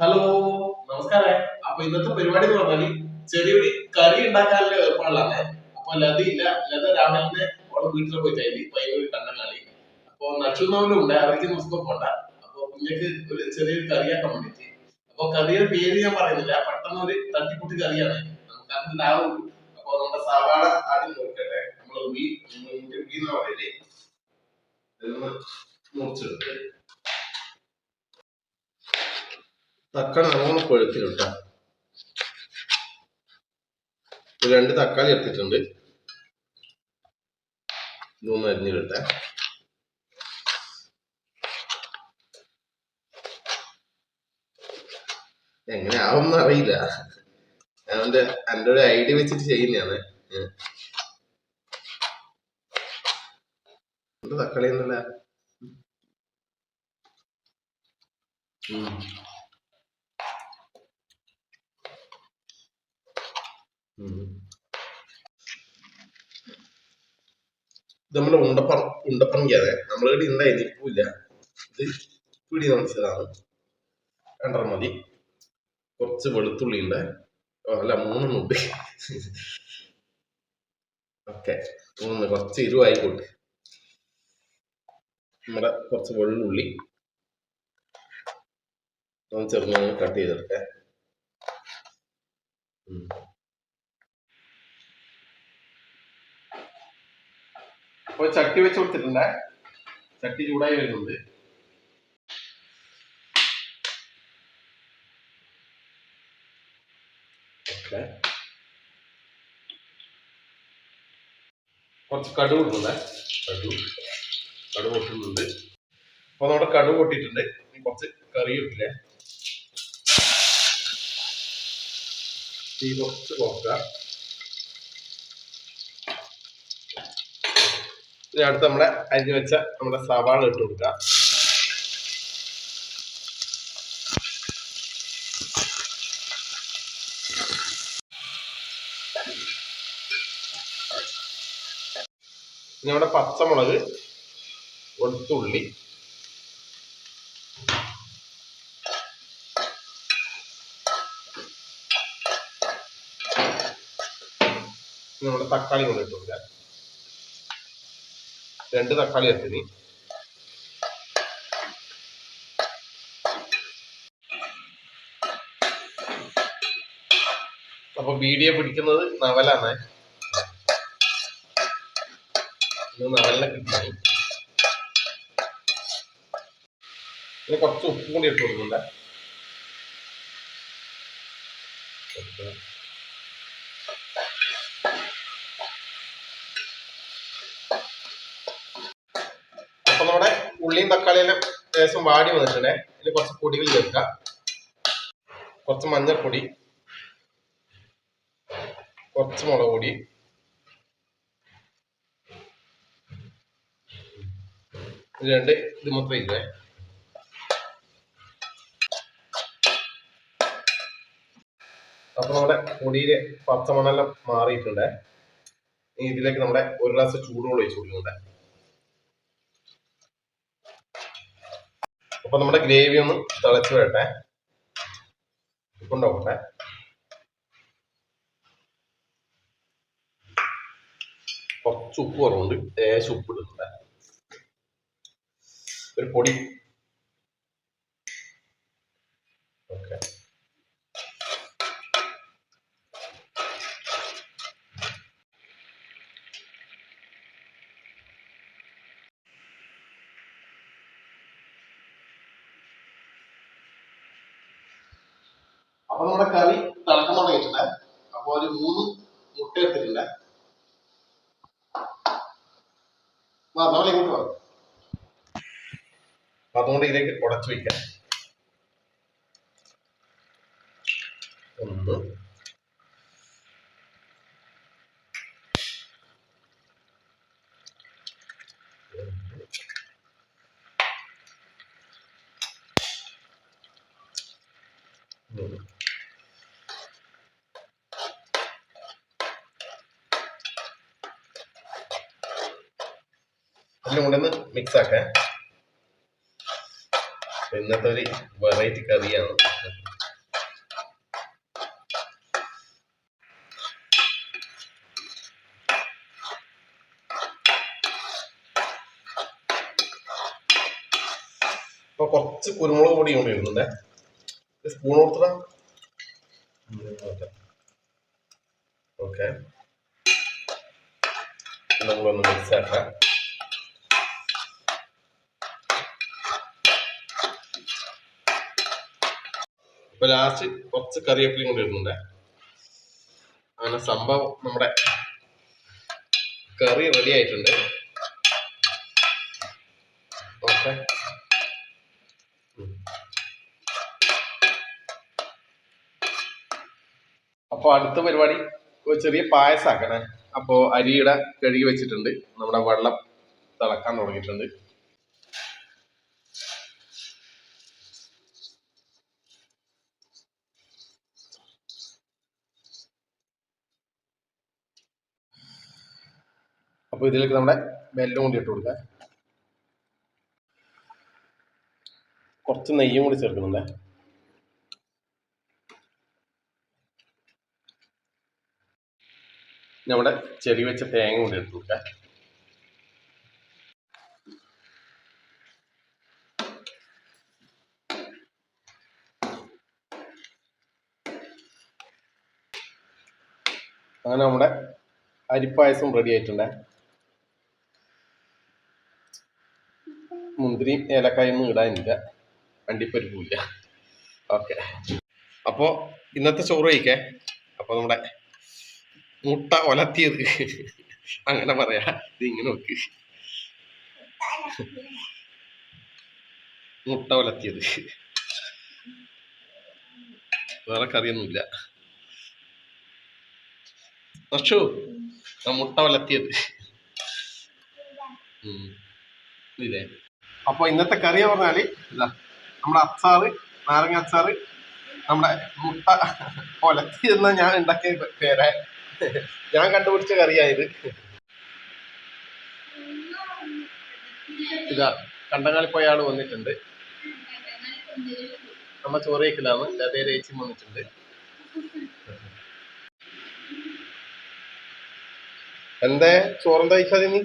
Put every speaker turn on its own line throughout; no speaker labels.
Hello, നമസ്കാരം. അപ്പൊ ഇന്നത്തെ പരിപാടി എന്ന് പറഞ്ഞാല് ചെറിയൊരു കറി ഉണ്ടാക്കാനുള്ള ഏർപ്പാടിലാണ്. അപ്പൊ ലതിയില്ല, ലത രാവിലെ അവളെ വീട്ടിൽ പോയിട്ടായി പയ്യൊരു കണ്ണനാളി. അപ്പൊ നക്ഷുന്നവനും ഉണ്ട്, അവർക്ക് ദിവസം പോണ്ട. അപ്പൊ കുഞ്ഞക്ക് ഒരു ചെറിയൊരു കറിയാക്കാൻ വേണ്ടിട്ട്. അപ്പൊ കറിയുടെ പേര് ഞാൻ പറയുന്നില്ല, പെട്ടെന്ന് ഒരു തട്ടിക്കൂട്ടി കറിയാണ്, നമുക്ക് അതിലാവുള്ളൂ. അപ്പൊ നമ്മുടെ സവാള ആദ്യം നോക്കട്ടെ. നമ്മൾ ഉള്ളി എന്ന് പറയില്ലേ, ഇതൊന്ന് മുറിച്ചെടുത്ത് തക്കാളി നല്ലോണം കൊഴുത്തിലിട്ട രണ്ട് തക്കാളി എടുത്തിട്ടുണ്ട്. ഇതൊന്ന് അരിഞ്ഞിടട്ടെ. എങ്ങനെ ആവുമെന്ന് അറിയില്ല, എൻ്റെ ഒരു ഐഡിയ വെച്ചിട്ട് ചെയ്യുന്നതാണ്. തക്കാളി എന്നല്ല, ഇത് നമ്മുടെ ഉണ്ടപ്പറങ്കിയാണ്. നമ്മളിവിടെ ഉണ്ടായിരുന്നു, ഇപ്പൊ ഇല്ല. ഇത് പിടി നനച്ചതാണ്, 2 മതി. കുറച്ച് വെളുത്തുള്ളി ഉണ്ട്, അല്ല 3 ഉണ്ട്. ഓക്കെ, 3 കുറച്ച് എരിവായിക്കോട്ടെ. നമ്മുടെ കുറച്ച് വെള്ളുള്ളി ചെറുങ്ങനെ കട്ട് ചെയ്തെടുക്കെ. അപ്പൊ ചട്ടി വെച്ച് കൊടുത്തിട്ടുണ്ട്, ചട്ടി ചൂടായി വരുന്നുണ്ട്. കുറച്ച് കടുക് ഇടുന്നുണ്ട്, കടുക് പൊട്ടുന്നുണ്ട്. അപ്പൊ നമ്മുടെ കടുക് പൊട്ടിയിട്ടുണ്ട്. കുറച്ച് കറി ഇട്ടില്ലേ, തീ കുറച്ച് നോക്കുക. ഇനി അടുത്ത് നമ്മളെ അരിഞ്ഞു വെച്ച നമ്മുടെ സവാള ഇട്ട് കൊടുക്കുക. ഇനി നമ്മുടെ പച്ചമുളക്, വെളുത്തുള്ളി, നമ്മുടെ തക്കാളി കൊണ്ട് ഇട്ട് കൊടുക്കുക. 2 തക്കാളി എത്തി. അപ്പൊ വീഡിയോ പിടിക്കുന്നത് നവലാണ്, നവലിനെ കിട്ടി. ഇനി കുറച്ച് ഉപ്പും കൂടി ഇട്ട് കൊടുക്കുന്നുണ്ട്. അപ്പൊ നമ്മുടെ ഉള്ളിയും തക്കാളിയെല്ലാം ഏകദേശം വാടി വന്നിട്ടുണ്ടേ. ഇനി കുറച്ച് പൊടികൾ ചേർക്കാം. കുറച്ച് മഞ്ഞൾപ്പൊടി, കുറച്ച് മുളക് പൊടി, ഇത് മൊത്തം ഇല്ലേ. അപ്പൊ നമ്മുടെ പൊടിയിലെ പച്ചമണെല്ലാം മാറിയിട്ടുണ്ട്. ഇതിലേക്ക് നമ്മുടെ 1 ഗ്ലാസ് ചൂടുവെള്ളം ഒഴിച്ചു കൊടുക്കുന്നുണ്ട്. അപ്പൊ നമ്മുടെ ഗ്രേവി ഒന്ന് തിളച്ച് വരട്ടെ, ഉപ്പുണ്ടാവട്ടെ. കുറച്ച് ഉപ്പ് കുറവുണ്ട്, ലേശം ഉപ്പ് ഇടുന്നുണ്ട്. ഒരു പൊടി. ഓക്കെ, അപ്പൊ നമ്മുടെ കറി തിളക്കം തുടങ്ങിയിട്ടുണ്ട്. അപ്പൊ ഒരു 3 മുട്ട എടുത്തിട്ടുണ്ട്. ഇങ്ങോട്ട് വന്നു, അതുകൊണ്ട് ഇതിലേക്ക് ഉടച്ചു വയ്ക്കാം. 1, 2, 3. അതിലും കൂടെ ഒന്ന് മിക്സ് ആക്കാം. ഇന്നത്തെ ഒരു വെറൈറ്റി കറിയാണ്. അപ്പൊ കുറച്ച് കുരുമുളക് പൊടി കൂടി ഇടുന്നുണ്ടേ. സ്പൂൺ കൊടുത്തതാ. ഓക്കെ, നമ്മളൊന്ന് മിക്സ് ആക്കാം. ഇപ്പൊ ലാസ്റ്റ് കുറച്ച് കറിവേപ്പിലയും കൂടി ഇടുന്നുണ്ട്. അങ്ങനെ സംഭവം നമ്മുടെ കറി റെഡി ആയിട്ടുണ്ട്. ഓക്കെ, അപ്പൊ അടുത്ത പരിപാടി ഒരു ചെറിയ പായസാക്കണേ. അപ്പോ അരിയുടെ കഴുകി വെച്ചിട്ടുണ്ട്. നമ്മുടെ വെള്ളം തിളക്കാൻ തുടങ്ങിയിട്ടുണ്ട്. അപ്പൊ ഇതിലേക്ക് നമ്മുടെ വെല്ലം കൂടി ഇട്ട് കൊടുക്കാം. കുറച്ച് നെയ്യും കൂടി ചേർക്കുന്നുണ്ട്. നമ്മുടെ ചെറിയ വെച്ച തേങ്ങ കൂടി ഇട്ട് കൊടുക്കാം. അങ്ങനെ നമ്മുടെ അരിപ്പായസം റെഡി ആയിട്ടുണ്ട്. മുന്തിരിയും ഏലക്കായൊന്നും ഇടാനില്ല, അണ്ടിപ്പരിപ്പില്ല. ഓക്കെ, അപ്പോ ഇന്നത്തെ ചോറ് കഴിക്കേ. അപ്പൊ നമ്മുടെ മുട്ട ഒലത്തിയത് അങ്ങനെ പറയാ. ഇത് ഇങ്ങനെ നോക്ക്, മുട്ട ഒലത്തിയത്, വേറെ കറിയൊന്നുമില്ല. പക്ഷു മുട്ട ഒലത്തിയത് ഇല്ലേ. അപ്പൊ ഇന്നത്തെ കറി പറഞ്ഞാല് ഇതാ നമ്മുടെ അച്ചാറ്, നാരങ്ങ അച്ചാറ്, നമ്മുടെ മുട്ട ഒലത്തിയെന്ന ഞാൻ ഉണ്ടാക്കിയ പേരെ, ഞാൻ കണ്ടുപിടിച്ച കറിയായത്. ഇതാ കണ്ടങ്ങാളി പോയ ആള് വന്നിട്ടുണ്ട്. നമ്മ ചോറ് കഴിക്കലാണ്. അതേ ചേച്ചി വന്നിട്ടുണ്ട്. എന്തേ ചോറെന്താ കഴിച്ചാൽ നീ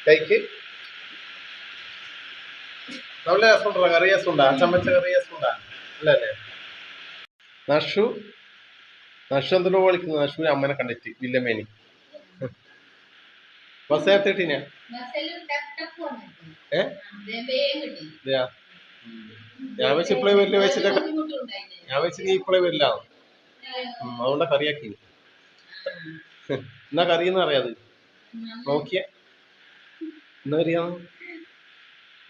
കഴിക്ക്? നല്ല രസമുണ്ടോ? കറി രസമുണ്ടാ? അച്ഛൻ വെച്ച കറി രസമുണ്ടാ? അല്ലേ? നഷു എന്തിനോ വിളിക്കുന്നു? നഷുവിനെ അമ്മനെ കണ്ടിട്ട് വില്ലമേനി ബസ് എത്തിട്ടിനാ? ഞാൻ വെച്ച് ഇപ്പളേ വരില്ല വെച്ചിട്ടൊക്കെ. ഞാൻ വെച്ച് നീ ഇപ്പളേ വരില്ല, അതുകൊണ്ടാ കറിയാക്കി. എന്നാ കറിയെന്ന് അറിയാത് നോക്കിയ എന്നാ കറിയാന്ന്?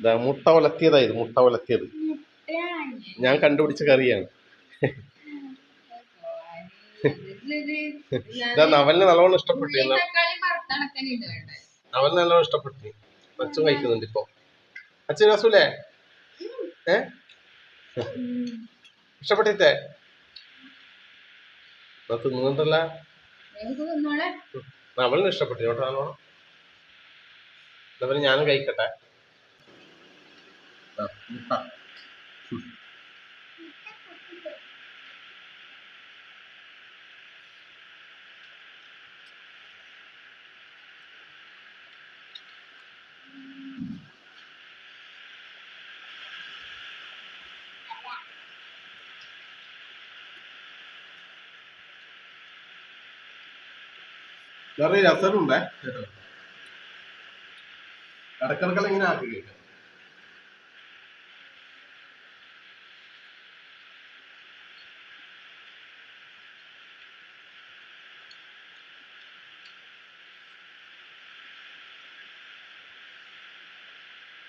ഇതാ മുട്ട ഒലത്തിയതായത്, മുട്ട ഒലത്തിയത് ഞാൻ കണ്ടുപിടിച്ച കറിയാണ്. ഇതാ നവലിന് നല്ലോണം ഇഷ്ടപ്പെട്ടു. നവലിന് നല്ലോണം ഇഷ്ടപ്പെട്ടു. അച്ഛൻ കഴിക്കുന്നുണ്ട് ഇപ്പൊ. അച്ഛൻ രസൂലേ? ഇഷ്ടപ്പെട്ടിട്ടേ തിന്നുന്നുണ്ടല്ല. നവലിന് ഇഷ്ടപ്പെട്ടു കേട്ടോ നല്ലോണം. നവല് ഞാനും കഴിക്കട്ടെ. വേറെ രസമുണ്ടേ കേട്ടോ. ഇടക്കിടക്കെല്ലാം ഇങ്ങനെ ആക്കി കഴിക്കാം.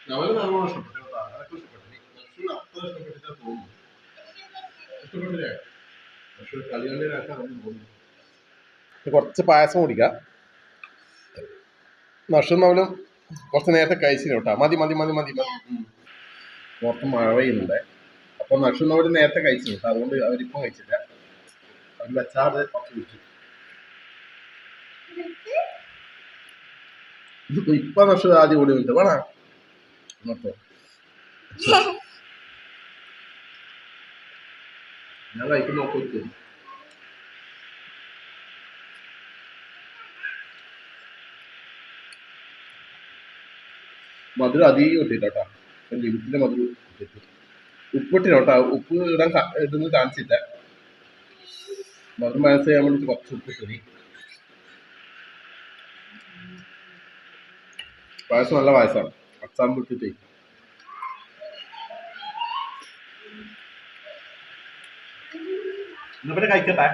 നവല് നല്ലോണം ഇഷ്ടപ്പെട്ടു കേട്ടോ. അതൊക്കെ ഇഷ്ടപ്പെട്ടു. നക്ഷുവിന് അത്ര ഇഷ്ടപ്പെട്ടിട്ടാ തോന്നുന്നു. ഇഷ്ടപ്പെട്ടില്ലേ? പക്ഷെ കളികളിലാക്കാൻ തോന്നുന്നു. കുറച്ച് പായസം കുടിക്കാം. നഷും നവലും കുറച്ച് നേരത്തെ കഴിച്ചില്ല കേട്ടോ. മതി മതി മതി മതി മതി. പുറത്ത് മഴ പെയ്യുന്നുണ്ട്. അപ്പൊ നഷും നവലും നേരത്തെ കഴിച്ചു കേട്ടോ. അതുകൊണ്ട് അവരിപ്പം കഴിച്ചില്ല. അവർ വെച്ചാതെ കുറച്ച് കുടിച്ചു. ഇപ്പൊ നഷു ആദ്യം കൂടി ഉണ്ട് വേണ ഞാൻ കഴിക്കുന്ന നോക്കി. മധുരം അധികം കിട്ടിയിട്ടാ. ലിമിറ്റിന്റെ മധുരം ഉപ്പിട്ടിനോട്ടോ ഉപ്പ് ഇടുന്നത് കാണിച്ചില്ല മധുരം മനസ്സ് ചെയ്യാൻ വേണ്ടിട്ട് കുറച്ച് ഉപ്പിട്ടതി പായസം നല്ല പായസമാണ് അച്ചാമ്പ് ഇട്ടിട്ട് എന്നാ പിന്നെ കഴിക്കട്ടെ